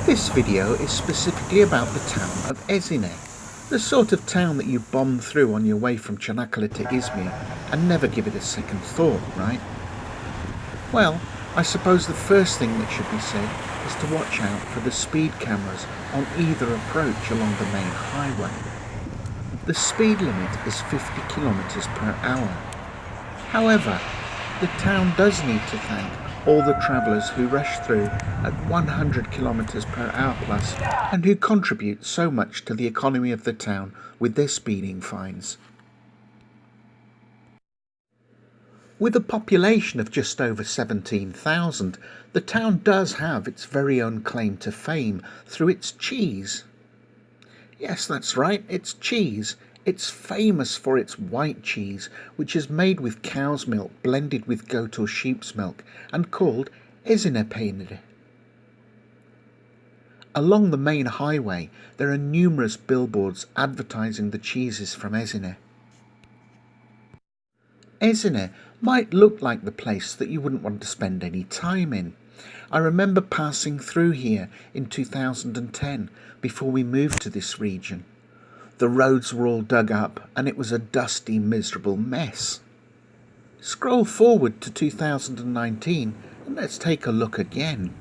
This video is specifically about the town of Ezine, the sort of town that you bomb through on your way from Çanakkale to Izmir and never give it a second thought, right? Well, I suppose the first thing that should be said is to watch out for the speed cameras on either approach along the main highway. The speed limit is 50 kilometers per hour. However, the town does need to thank all the travellers who rush through at 100 kilometers per hour plus and who contribute so much to the economy of the town with their speeding fines. With a population of just over 17,000, the town does have its very own claim to fame through its cheese. Yes, that's right, it's cheese. It's famous for its white cheese, which is made with cow's milk blended with goat or sheep's milk and called Ezine peyniri. Along the main highway, there are numerous billboards advertising the cheeses from Ezine. Ezine might look like the place that you wouldn't want to spend any time in. I remember passing through here in 2010 before we moved to this region. The roads were all dug up and it was a dusty, miserable mess. Scroll forward to 2019 and let's take a look again.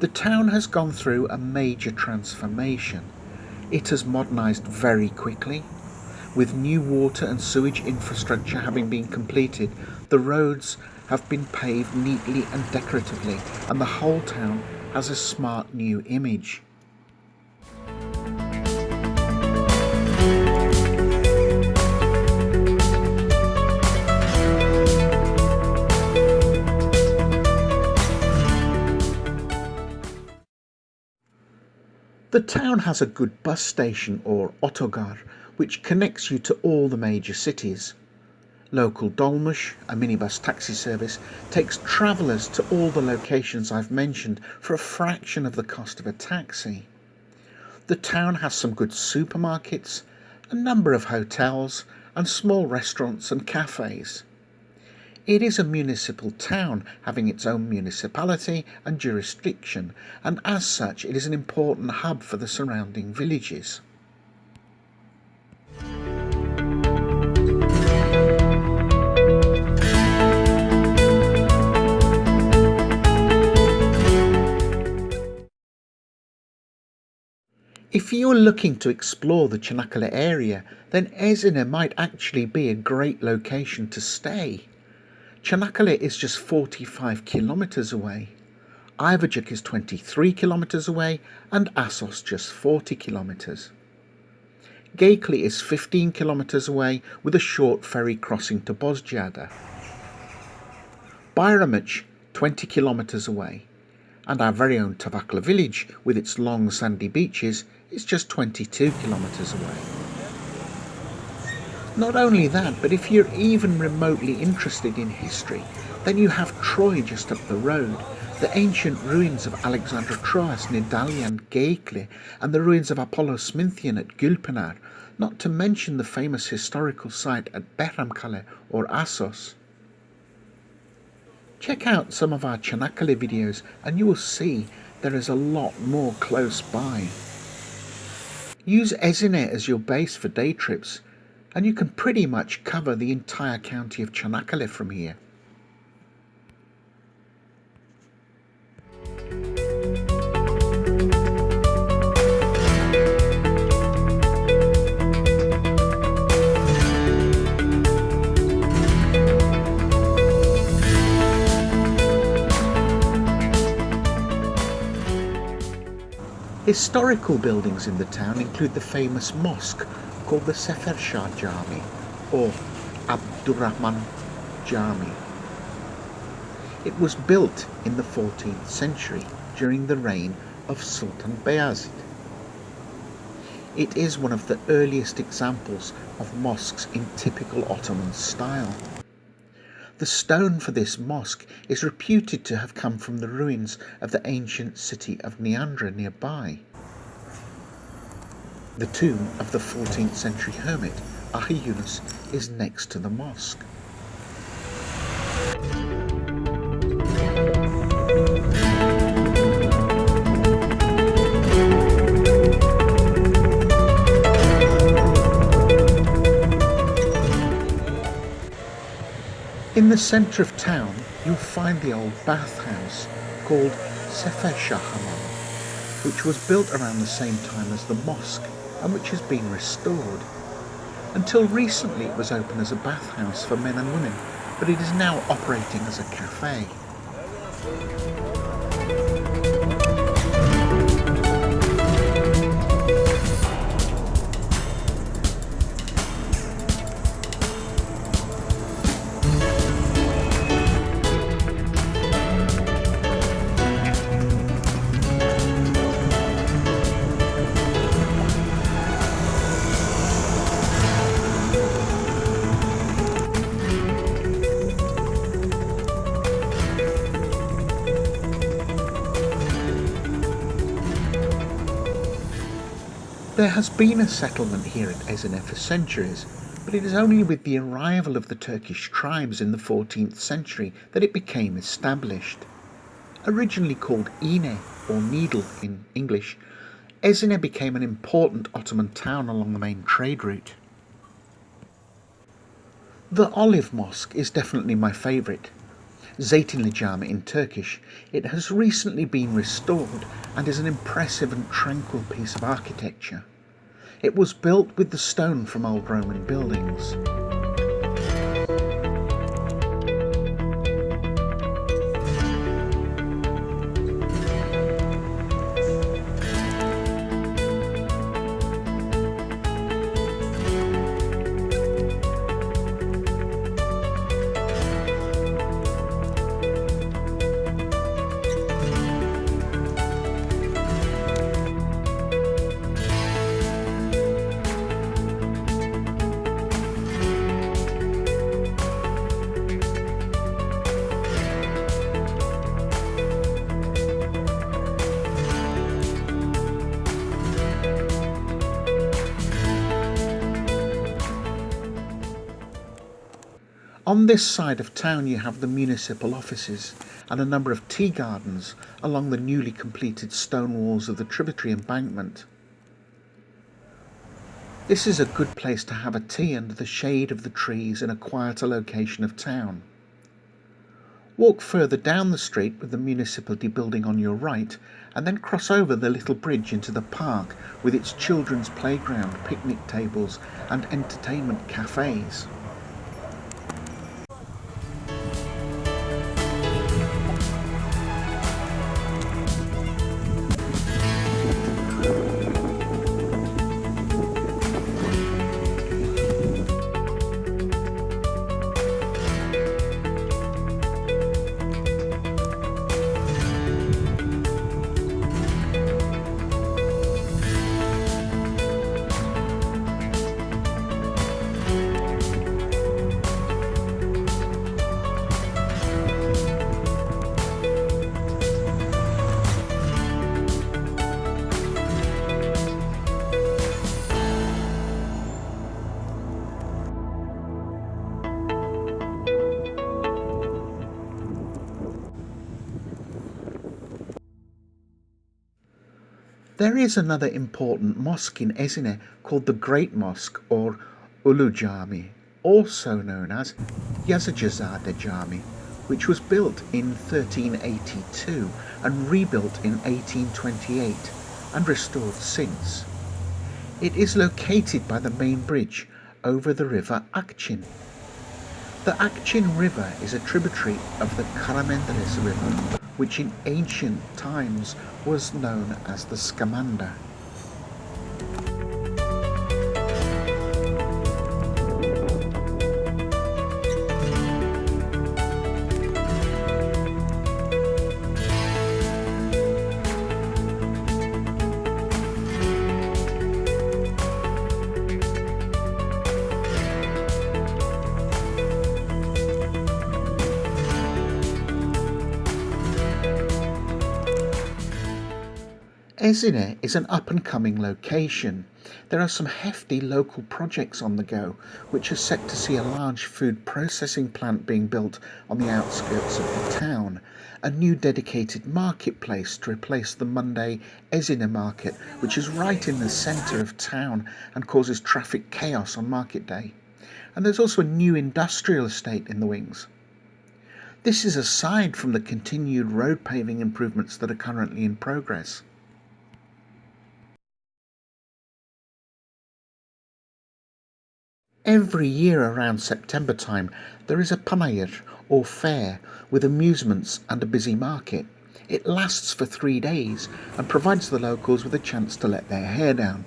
The town has gone through a major transformation. It has modernised very quickly. With new water and sewage infrastructure having been completed, the roads have been paved neatly and decoratively, and the whole town has a smart new image. The town has a good bus station or otogar, which connects you to all the major cities. Local dolmuş, a minibus taxi service, takes travellers to all the locations I've mentioned for a fraction of the cost of a taxi. The town has some good supermarkets, a number of hotels, and small restaurants and cafes. It is a municipal town having its own municipality and jurisdiction, and as such it is an important hub for the surrounding villages. If you're looking to explore the Çanakkale area, then Ezine might actually be a great location to stay. Çanakkale is just 45 kilometers away. Ayvacık is 23 kilometers away and Assos just 40 kilometers. Geyikli is 15 kilometers away with a short ferry crossing to Bozcaada. Bayramuç 20 kilometers away, and our very own Tavaklı village with its long sandy beaches is just 22 kilometers away. Not only that, but if you're even remotely interested in history, then you have Troy just up the road, the ancient ruins of Alexandra Troas near Dalyan, Geyikli, and the ruins of Apollo Sminthian at Gülpınar, not to mention the famous historical site at Behramkale or Assos. Check out some of our Çanakkale videos and you will see there is a lot more close by. Use Ezine as your base for day trips, and you can pretty much cover the entire county of Çanakkale from here. Historical buildings in the town include the famous mosque called the Sefer Shah Jami or Abdurrahman Jami. It was built in the 14th century during the reign of Sultan Bayezid. It is one of the earliest examples of mosques in typical Ottoman style. The stone for this mosque is reputed to have come from the ruins of the ancient city of Neandra nearby. The tomb of the 14th century hermit Ahi Yunus is next to the mosque. In the centre of town, you'll find the old bathhouse called Sefer Shahamam, which was built around the same time as the mosque and which has been restored. Until recently it was open as a bathhouse for men and women, but it is now operating as a cafe. There has been a settlement here at Ezine for centuries, but it is only with the arrival of the Turkish tribes in the 14th century that it became established. Originally called Iğne, or Needle in English, Ezine became an important Ottoman town along the main trade route. The Olive Mosque is definitely my favourite. Zeytinli Cami in Turkish, it has recently been restored and is an impressive and tranquil piece of architecture. It was built with the stone from old Roman buildings. On this side of town you have the municipal offices and a number of tea gardens along the newly completed stone walls of the tributary embankment. This is a good place to have a tea under the shade of the trees in a quieter location of town. Walk further down the street with the municipality building on your right and then cross over the little bridge into the park with its children's playground, picnic tables and entertainment cafes. There is another important mosque in Ezine called the Great Mosque or Ulu Cami, also known as Yazıcızade Cami, which was built in 1382 and rebuilt in 1828 and restored since. It is located by the main bridge over the river Akçin. The Akçin River is a tributary of the Karamenderes River, which in ancient times was known as the Scamander. Ezine is an up-and-coming location. There are some hefty local projects on the go, which are set to see a large food processing plant being built on the outskirts of the town, a new dedicated marketplace to replace the Monday Ezine market, which is right in the centre of town and causes traffic chaos on market day. And there's also a new industrial estate in the wings. This is aside from the continued road paving improvements that are currently in progress. Every year around September time, there is a panayır or fair with amusements and a busy market. It lasts for 3 days and provides the locals with a chance to let their hair down.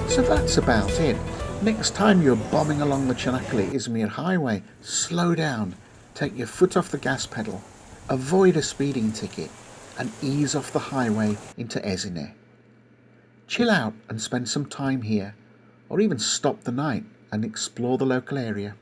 So that's about it. Next time you're bombing along the Çanakkale-İzmir highway, slow down, take your foot off the gas pedal, avoid a speeding ticket, and ease off the highway into Ezine. Chill out and spend some time here, or even stop the night and explore the local area.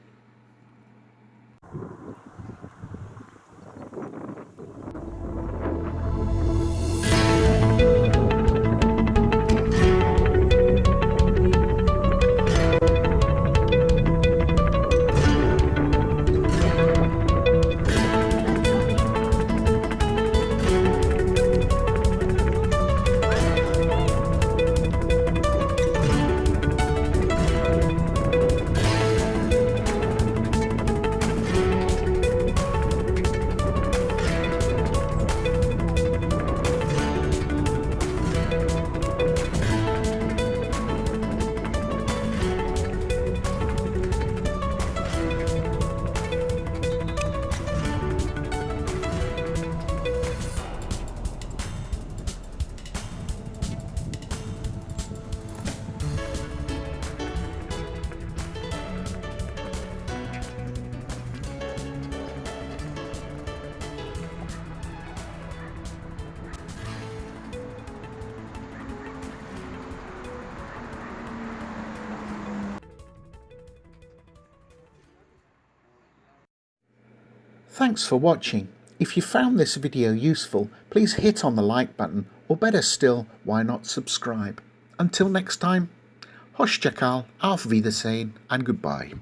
Thanks for watching. If you found this video useful, please hit on the like button, or better still, why not subscribe? Until next time, hoşça kal, auf Wiedersehen, and goodbye.